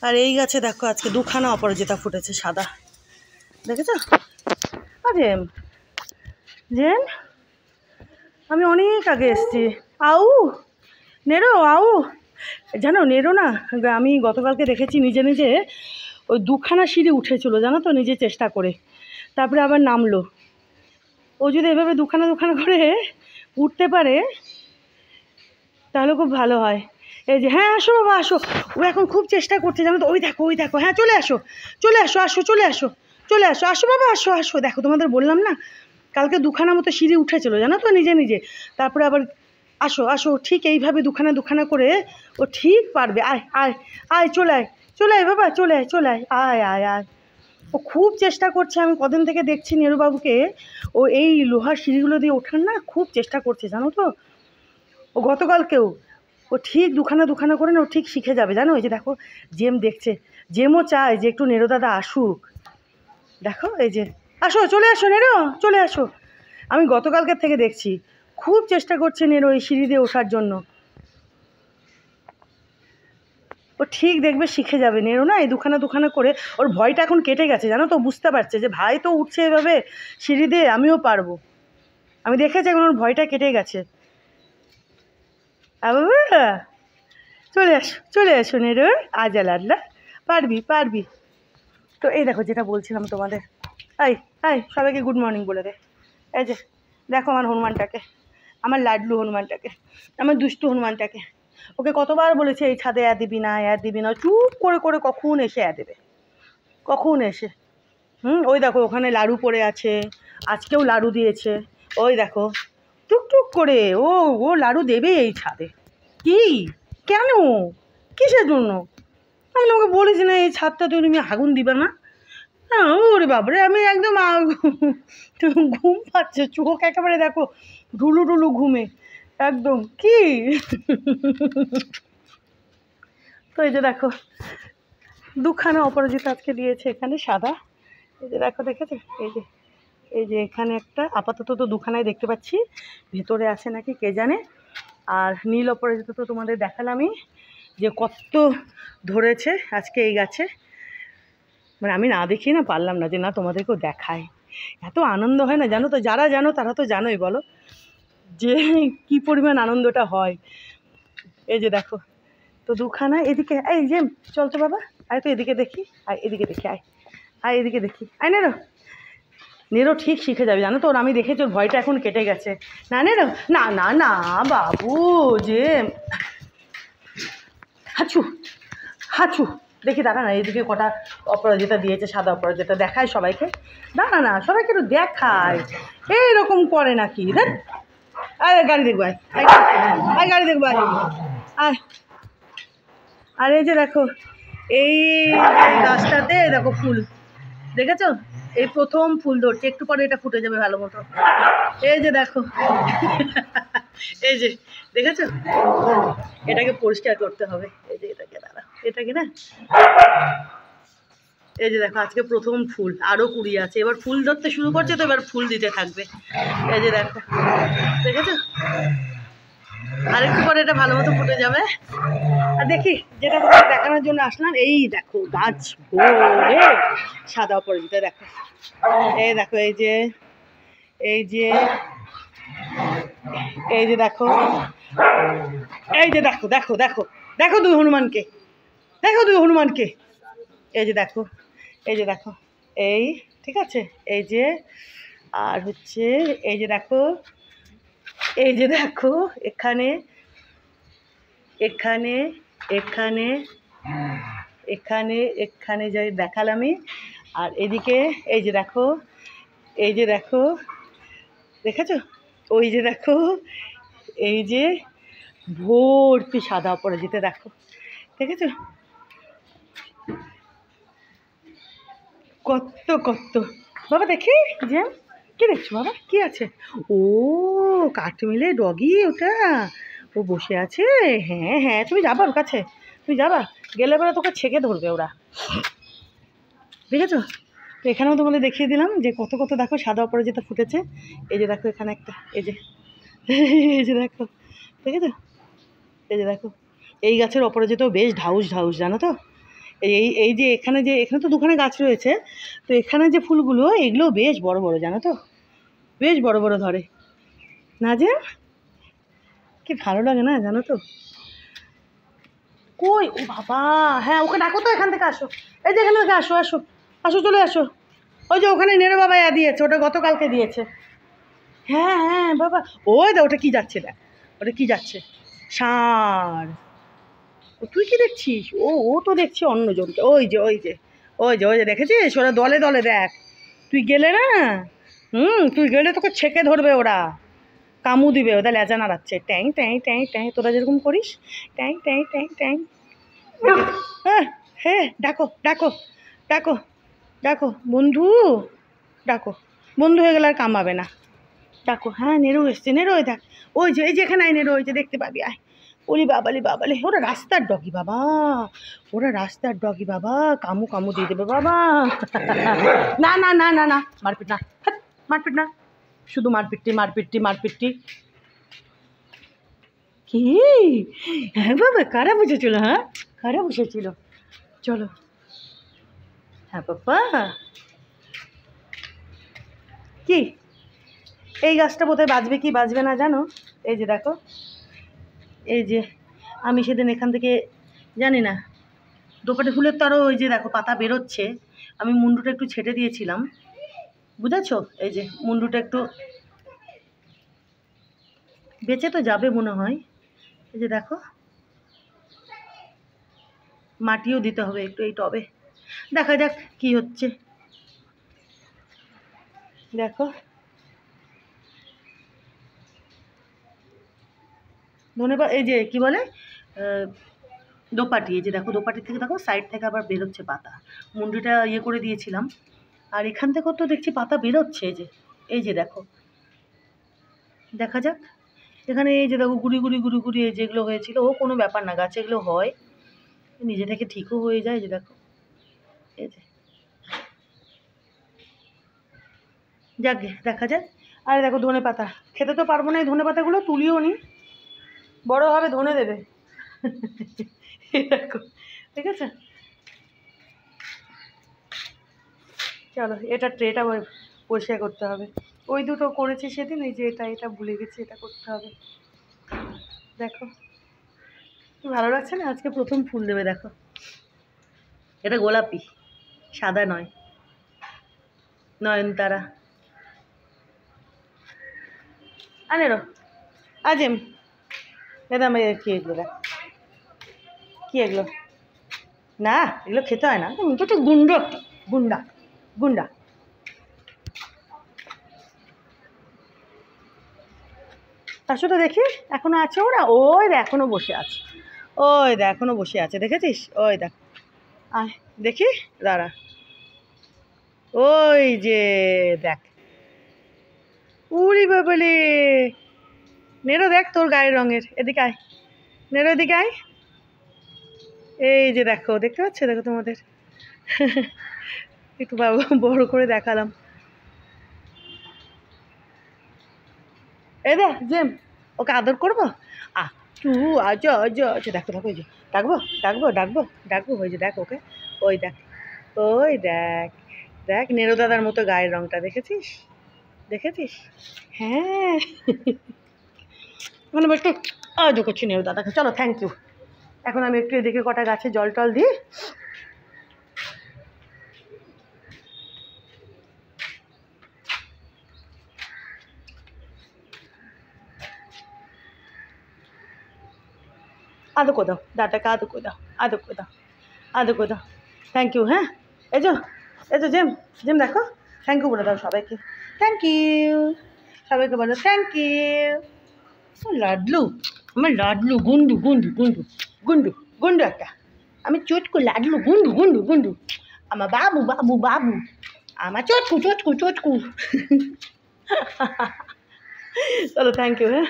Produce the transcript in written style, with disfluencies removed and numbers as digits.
আর এই গাছে দেখো আজকে দুখানা অপরাজিতা ফুটেছে সাদা, দেখেছো? আরে জেন, আমি অনেক আগে এসছি। আউ নেরো, আউ জানো নেরো না, আমি গতকালকে দেখেছি নিজে নিজে ওই দুখানা সিঁড়ি উঠেছিল জানো তো, নিজে চেষ্টা করে, তারপরে আবার নামলো। ও যদি এভাবে দুখানা দুখানা করে উঠতে পারে তাহলে খুব ভালো হয়। এই যে হ্যাঁ আসো বাবা আসো, ও এখন খুব চেষ্টা করছে জানো তো, ওই দেখো ওই দেখো, হ্যাঁ চলে আসো চলে আসো, আসো চলে আসো চলে আসো, আসো বাবা আসো আসো। দেখো তোমাদের বললাম না কালকে দুখানা মতো সিঁড়ি উঠেছিল জানো তো নিজে নিজে, তারপরে আবার আসো আসো, ঠিক এইভাবে দুখানা দুখানা করে ও ঠিক পারবে। আয় আয় আয়, চলে আয় চলে আয় বাবা, চলে আয় চলে আয়, আয় আয় আয়। ও খুব চেষ্টা করছে, আমি কদিন থেকে দেখছি নেরুবাবুকে, ও এই লোহার সিঁড়িগুলো দিয়ে ওঠার না খুব চেষ্টা করছে জানো তো। ও গতকালকেও ও ঠিক দুখানা দুখানা করে না ও ঠিক শিখে যাবে জানো। এই যে দেখো জেম দেখছে, জেমও চায় যে একটু নেরো দাদা আসুক। দেখো এই যে আসো চলে আসো নেরো চলে আসো, আমি গতকালকের থেকে দেখছি খুব চেষ্টা করছে নেরো এই সিঁড়ি দিয়ে ওঠার জন্য। ও ঠিক দেখবে শিখে যাবে নেরো না, এই দুখানা দুখানা করে ওর ভয়টা এখন কেটে গেছে জানো তো, বুঝতে পারছে যে ভাই তো উঠছে এভাবে সিঁড়ি দিয়ে, আমিও পারবো। আমি দেখেছি এখন ওর ভয়টা কেটে গেছে। বাবা চলে আসো নেরো, আজ আল্লাহ পারবি পারবি। তো এই দেখো যেটা বলছিলাম তোমাদের, এই এই সবাইকে গুড মর্নিং বলে দে। এই যে দেখো আমার হনুমানটাকে, আমার লাডলু হনুমানটাকে, আমার দুষ্টু হনুমানটাকে, ওকে কতবার বলেছে এই ছাদে দিবি না দিবি না, চুপ করে করে কখন এসে দেবে, কখন এসে। ওই দেখো ওখানে লাড়ু পড়ে আছে, আজকেও লাড়ু দিয়েছে, ওই দেখো টুকটুক করে ও ও লাড়ু দেবে এই ছাদে। কি কেন কিসের জন্য? আমি তোমাকে বলেছি না এই ছাদটা তুমি আগুন দিবে না। না ওরে বাবরে, আমি একদম ঘুম পাচ্ছে, চোখ একেবারে দেখো ঢুলু ঢুলু ঘুমে একদম। কি তো এই যে দেখো দুখানা অপরাজিতা আজকে দিয়েছে এখানে সাদা, এই যে দেখো দেখেছো, এই যে এই যে এখানে একটা, আপাতত তো দুখানায় দেখতে পাচ্ছি, ভেতরে আছে নাকি কে জানে। আর নীল অপরাজিতা তো তোমাদের দেখালামই যে কত ধরেছে আজকে এই গাছে, মানে আমি না দেখি না পারলাম না যে না তোমাদেরকেও দেখায়। এত আনন্দ হয় না জানো তো, যারা জানো তারা তো জানোই বলো যে কি পরিমাণ আনন্দটা হয়। এই যে দেখো তো দুখানা, এদিকে এই যে চল তো বাবা, আয় তো এদিকে দেখি, আয় এদিকে দেখি, আয় আয় এদিকে দেখি, আয় নেরো, নেরো ঠিক শিখে যাবে জানো তো, ওর আমি দেখেছি ওর ভয়টা এখন কেটে গেছে। না নেরো না না না বাবু, যে হাঁচু হাঁচু, দেখি দাঁড়া না এদিকে কটা অপরাজিতা দিয়েছে সাদা অপরাজিতা, দেখায় সবাইকে, দাঁড়া না সবাইকে একটু দেখায়, এইরকম করে নাকি দেখ। আরে গাড়ি দেখবো, আয় গাড়ি দেখবো, আয়। আর এই যে দেখো এই গাছটাতে দেখো ফুল দেখেছো, এই প্রথম ফুল ধরছে, একটু পরে এটা ফুটে যাবে ভালো মতো। এই যে দেখো এই যে দেখেছো, এটাকে পরিষ্কার করতে হবে, এই যে এটাকে দাঁড়া, এটাকে না, এই যে দেখো আজকে প্রথম ফুল, আরও কুড়ি আছে, এবার ফুল ধরতে শুরু করছে তো এবার ফুল দিতে থাকবে। এই যে দেখো দেখেছো, আর একটু পরে এটা ভালো মতো ফুটে যাবে। আর দেখি যেটা তোমাকে দেখানোর জন্য আসলাম, এই দেখো গাছ ভরে সাদা অপরাজিতা, দেখো এই দেখো এই যে এই যে এই যে দেখো এই যে দেখো দেখো দেখো দেখো দুই হনুমানকে, দেখো দুই হনুমানকে, এই যে দেখো এই যে দেখো এই, ঠিক আছে এই যে, আর হচ্ছে এই যে দেখো এই যে দেখো এখানে এখানে এখানে এখানে এখানে যাই দেখালামই, আর এদিকে এই যে দেখো এই যে দেখো দেখেছো, ওই যে দেখো এই যে ভর্তি সাদা অপরাজিতা, দেখো দেখেছো কত কত। বাবা দেখি যে কি দেখছো বাবা, কি আছে? ও কাঠমিলে ডগি ওটা, ও বসে আছে, হ্যাঁ হ্যাঁ তুমি যাবা ওর কাছে, তুমি যাবা, গেলে পরে তোকে ছেঁকে ধরবে ওরা, দেখেছো? তো এখানেও তোমাদের দেখিয়ে দিলাম যে কত কত দেখো সাদা অপরাজিতা ফুটেছে। এই যে দেখো এখানে একটা, এই যে এই যে দেখো দেখেছো, এই যে দেখো এই গাছের অপরাজিতাও বেশ ঢাউস ঢাউস জানো তো, এই যে এখানে তো দুখানে গাছ রয়েছে, তো এখানে যে ফুলগুলো এগুলো বেশ বড় বড়, জানো তো, বেশ বড় বড় ধরে না যে, কি ভালো লাগে না জানো তো। কই ও বাবা, হ্যাঁ ওকে ডাকো তো, এখান থেকে আসো, এই যে এখান থেকে আসো আসো আসো, চলে আসো। ওই যে ওখানে নেড়ে বাবা দিয়েছে, ওটা গতকালকে দিয়েছে। হ্যাঁ হ্যাঁ বাবা, ওই দা ওটা কি যাচ্ছে, দেখ ওটা কি যাচ্ছে, ষাঁড়। ও তুই কি দেখছিস? ও তো দেখছি অন্যজনকে। ওই যে ওই যে ওই যে ওই যে দেখেছিস, ওরা দলে দলে, দেখ তুই গেলে না, তুই গেলে তোকে ছেঁকে ধরবে ওরা, কামু দিবে, ওদের লেজা নাড়াচ্ছে, ট্যাং ট্যাং ট্যাং ট্যাং, তোরা যেরকম করিস ট্যাং ট্যাং ট্যাং ট্যাং। হ্যাঁ হ্যাঁ, ডাকো ডাকো ডাকো ডাকো বন্ধু, ডাকো, বন্ধু হয়ে গেলে আর কামাবে না, ডাকো। হ্যাঁ নেড়ো এসছে, নেড়ো, ওই দেখ, ওই যে এই যে এখানে আয়, নেড়ো, ওই যে দেখতে পাবি, আয়। ওলি বাবালি বাবালি, ওরা রাস্তার ডগি বাবা, ওরা রাস্তার ডগি বাবা, কামু কামু দিয়ে দেবে বাবা। না না না না না, মারপিট না, মারপিট না, শুধু মারপিটটি মারপিটটি মারপিটটি। কি, হ্যাঁ বাবা, কারা বসেছিল, হ্যাঁ কারা বসেছিল, চলো। হ্যাঁ বাবা, কি এই গাছটা বোধহয় বাজবে কি বাজবে না জানো, এই যে দেখো, এই যে আমি সেদিন এখান থেকে জানি না, দোপাটি ফুলের তো আরও ওই যে দেখো পাতা বেরোচ্ছে, আমি মুন্ডুটা একটু ছেটে দিয়েছিলাম, বুঝেছো, এই যে মুন্ডুটা একটু বেঁচে তো যাবে মনে হয়, এই যে দেখো, মাটিও দিতে হবে একটু এই টবে, দেখা যাক কি হচ্ছে, দেখো ধন্যবাদ। এই যে কি বলে দোপাটি, এই যে দেখো দোপাটির থেকে দেখো সাইড থেকে আবার বেরোচ্ছে পাতা, মুন্ডুটা ইয়ে করে দিয়েছিলাম, আর এখান থেকেও তো দেখছি পাতা বেরোচ্ছে, এই যে দেখো, দেখা যাক, এখানে এই যে দেখো গুড়ি গুড়ি গুড়ি গুড়ি এই যেগুলো হয়েছিল, ও কোনো ব্যাপার না, গাছে এগুলো হয়, নিজে থেকে ঠিকও হয়ে যায়, যে দেখো, এই যে যাক দেখা যাক। আর দেখো ধনে পাতা, খেতে তো পারবো না এই ধনে পাতাগুলো, তুলিও নি, বড় হবে ধনে দেবে। দেখো, ঠিক আছে, চলো এটা ট্রেটা পরিষ্কার করতে হবে, ওই দুটো করেছি সেদিন, এই যে এটা ভুলে গেছি, এটা করতে হবে। দেখো কি ভালো লাগছে না, আজকে প্রথম ফুল দেবে, দেখো এটা গোলাপি, সাদা নয়, নয়নতারা। আনেরো আজেম, দাদা কি এগুলো, দেখ কি এগুলো, না এগুলো খেতে হয় না, তো একটু গুন্ডা, একটা গুন্ডা গুন্ডা। আসো তো দেখি, এখনো আছে ওরা, ওই দেখ এখনো বসে আছে, ওই দেখ এখনো বসে আছে, দেখেছিস, ওই দেখ, আয় দেখি, দাঁড়া, ওই যে দেখ, উড়ি বাবলে, নেড়ো দেখ তোর গায়ের রঙের, এদিকে আয়, নেড়ো এদিকে আয়, এই যে দেখো, দেখতে পাচ্ছ, দেখো তোমাদের একটু বড় করে দেখালাম, এই দেখ জেম, ওকে আদর করবো, তু আচ্ছা আচ্ছা আচ্ছা, দেখো দেখো, ওই যে ডাকবো ডাকবো ডাকবো ডাকবো, ওই যে দেখ ওকে, ওই দেখ, ওই দেখ, দেখ নেরো দাদার মতো গায়ের রঙটা, দেখেছিস দেখেছিস, হ্যাঁ। মানে একটু আদর করছি নেরো দাদাকে, চলো থ্যাংক ইউ। এখন আমি একটু এদিকে কটা গাছে জল টল দিই, আদর করে দাও দাদাকে, আদর করে দাও, আদর করে দাও, আদর করে দাও, থ্যাংক ইউ। হ্যাঁ এই যে জেম, জেম দেখো, থ্যাংক ইউ বলে দাও সবাইকে, থ্যাংক ইউ, সবাইকে বলো থ্যাংক ইউ। লাডলু, আমার লাডলু, গুন্ডু গুন্ডু গুন্ডু গুন্ডু গুন্ডু একটা, আমি চটকু লাডলু, গুন্ডু গুন্ডু গুন্ডু, আমার বাবু বাবু বাবু, আমার চটকু চটকু চটকু। চলো থ্যাংক ইউ, হ্যাঁ।